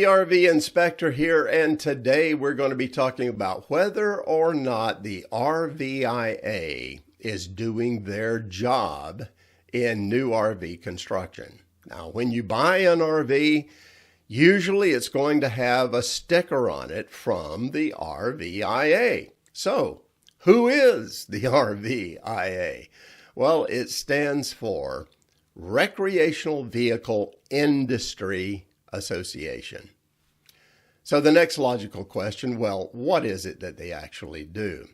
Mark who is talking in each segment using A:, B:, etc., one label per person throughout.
A: the RV inspector here, and today we're going to be talking about whether or not the RVIA is doing their job in new RV construction. Now, when you buy an RV, usually it's going to have a sticker on it from the RVIA. So, who is the RVIA? Well, it stands for Recreational Vehicle Industry Association. So the next logical question, well, what is it that they actually do?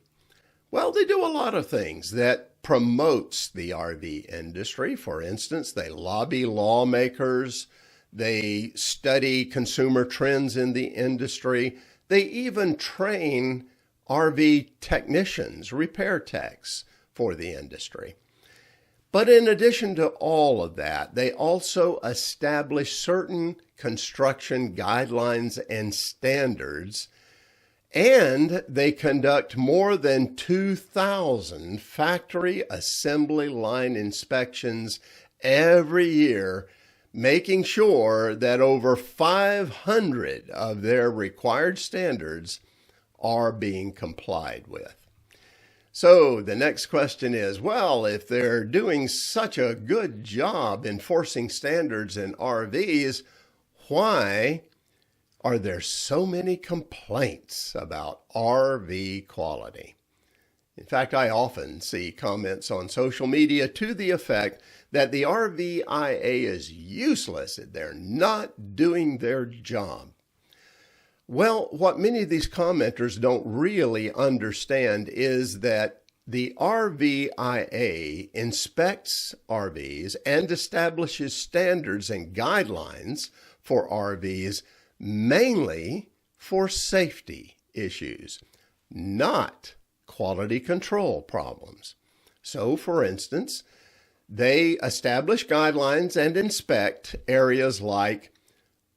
A: Well, they do a lot of things that promotes the RV industry. For instance, they lobby lawmakers, they study consumer trends in the industry, they even train RV technicians, repair techs for the industry. But in addition to all of that, they also establish certain construction guidelines and standards, and they conduct more than 2,000 factory assembly line inspections every year, making sure that over 500 of their required standards are being complied with. So the next question is, well, if they're doing such a good job enforcing standards in RVs, why are there so many complaints about RV quality? In fact, I often see comments on social media to the effect that the RVIA is useless, that they're not doing their job. Well, what many of these commenters don't really understand is that the RVIA inspects RVs and establishes standards and guidelines for RVs mainly for safety issues, not quality control problems. So, for instance, they establish guidelines and inspect areas like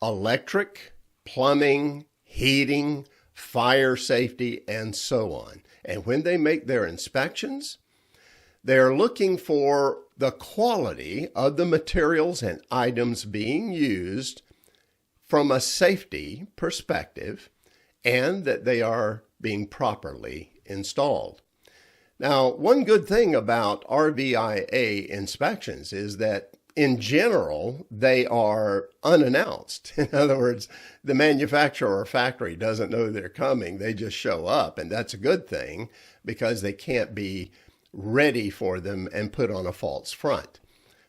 A: electric, plumbing, heating, fire safety, and so on. And when they make their inspections, they're looking for the quality of the materials and items being used from a safety perspective, and that they are being properly installed. Now, one good thing about RVIA inspections is that in general, they are unannounced. In other words, the manufacturer or factory doesn't know they're coming. They just show up, and that's a good thing because they can't be ready for them and put on a false front.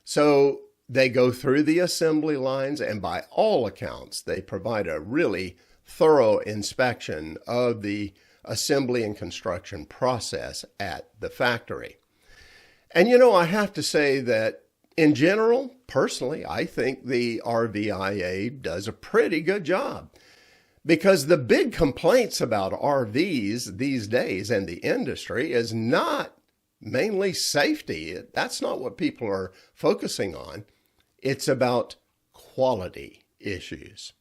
A: So they go through the assembly lines, and by all accounts, they provide a really thorough inspection of the assembly and construction process at the factory. And I have to say that in general, personally, I think the RVIA does a pretty good job, because the big complaints about RVs these days and the industry is not mainly safety. That's not what people are focusing on. It's about quality issues.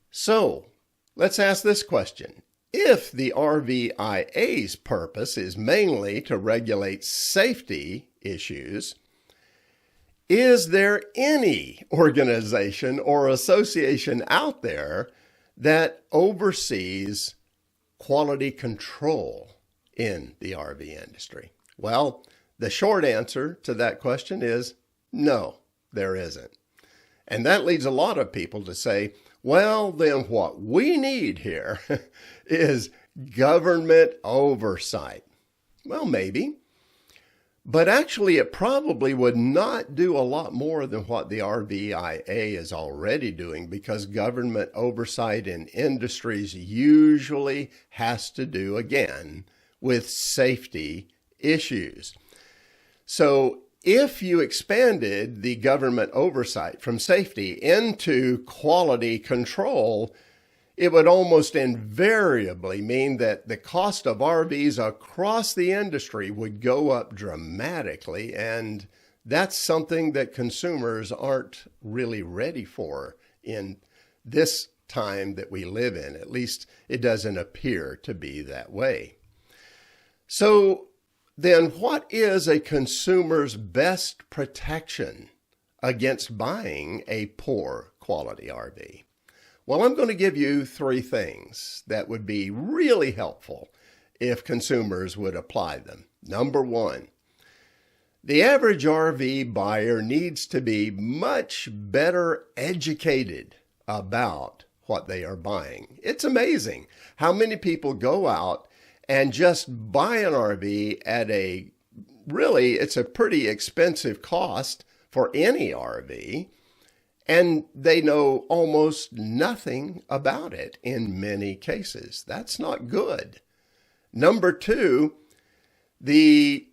A: So let's ask this question. If the RVIA's purpose is mainly to regulate safety issues, is there any organization or association out there that oversees quality control in the RV industry? Well, the short answer to that question is no, there isn't. And that leads a lot of people to say, well, then what we need here is government oversight. Well, maybe. But actually, it probably would not do a lot more than what the RVIA is already doing, because government oversight in industries usually has to do, again, with safety issues. So if you expanded the government oversight from safety into quality control, it would almost invariably mean that the cost of RVs across the industry would go up dramatically, and that's something that consumers aren't really ready for in this time that we live in. At least it doesn't appear to be that way. So then what is a consumer's best protection against buying a poor quality RV? Well, I'm going to give you 3 things that would be really helpful if consumers would apply them. Number 1, the average RV buyer needs to be much better educated about what they are buying. It's amazing how many people go out and just buy an RV at it's a pretty expensive cost for any RV, and they know almost nothing about it in many cases. That's not good. Number 2, the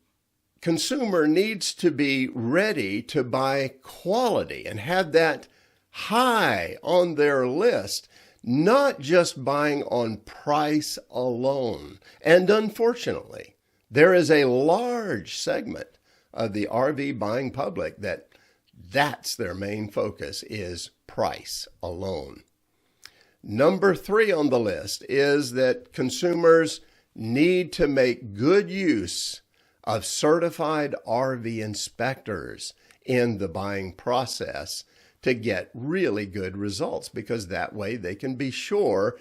A: consumer needs to be ready to buy quality and have that high on their list, not just buying on price alone. And unfortunately, there is a large segment of the RV buying public that's their main focus, is price alone. Number 3 on the list is that consumers need to make good use of certified RV inspectors in the buying process to get really good results, because that way they can be sure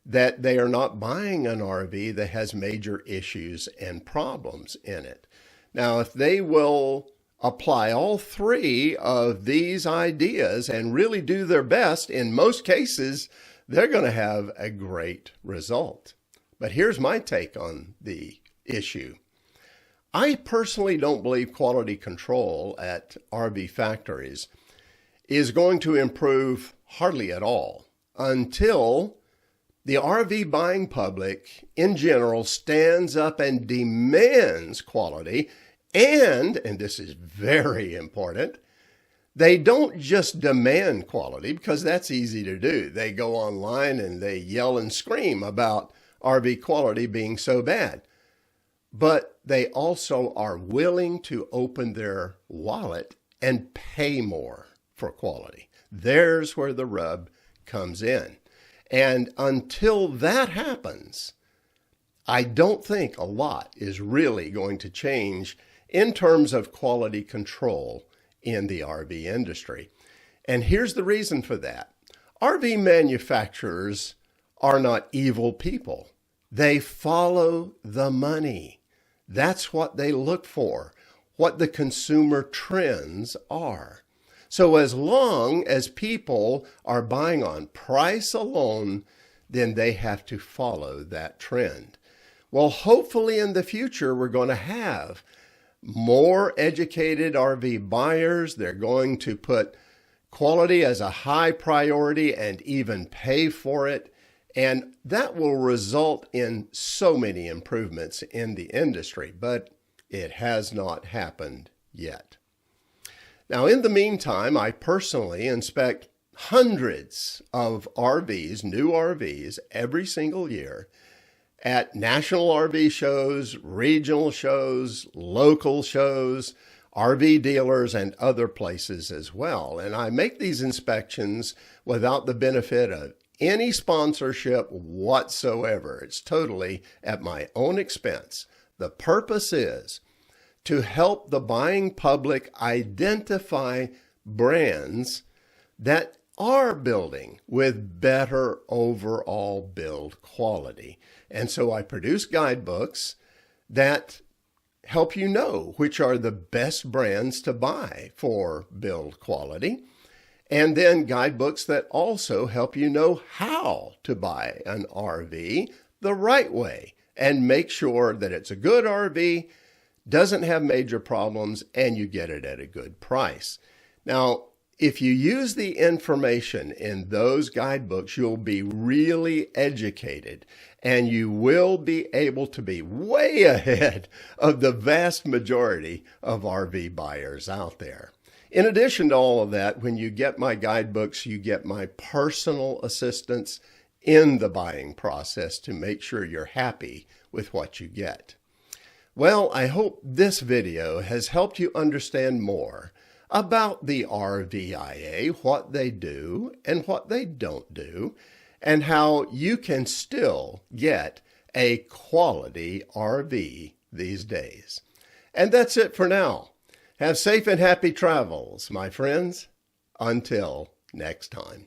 A: that they are not buying an RV that has major issues and problems in it. Now, if they will apply all 3 of these ideas and really do their best, in most cases, they're going to have a great result. But here's my take on the issue. I personally don't believe quality control at RV factories is going to improve hardly at all until the RV buying public in general stands up and demands quality, and this is very important, they don't just demand quality, because that's easy to do. They go online and they yell and scream about RV quality being so bad. But they also are willing to open their wallet and pay more for quality. There's where the rub comes in. And until that happens, I don't think a lot is really going to change in terms of quality control in the RV industry. And here's the reason for that. RV manufacturers are not evil people. They follow the money. That's what they look for, what the consumer trends are. So as long as people are buying on price alone, then they have to follow that trend. Well, hopefully in the future, we're going to have more educated RV buyers. They're going to put quality as a high priority and even pay for it. And that will result in so many improvements in the industry, but it has not happened yet. Now, in the meantime, I personally inspect hundreds of RVs, new RVs, every single year at national RV shows, regional shows, local shows, RV dealers, and other places as well. And I make these inspections without the benefit of any sponsorship whatsoever. It's totally at my own expense. The purpose is to help the buying public identify brands that are building with better overall build quality. And so I produce guidebooks that help you know which are the best brands to buy for build quality, and then guidebooks that also help you know how to buy an RV the right way and make sure that it's a good RV, doesn't have major problems, and you get it at a good price. Now, if you use the information in those guidebooks, you'll be really educated, and you will be able to be way ahead of the vast majority of RV buyers out there. In addition to all of that, when you get my guidebooks, you get my personal assistance in the buying process to make sure you're happy with what you get. Well, I hope this video has helped you understand more about the RVIA, what they do and what they don't do, and how you can still get a quality RV these days. And that's it for now. Have safe and happy travels, my friends. Until next time.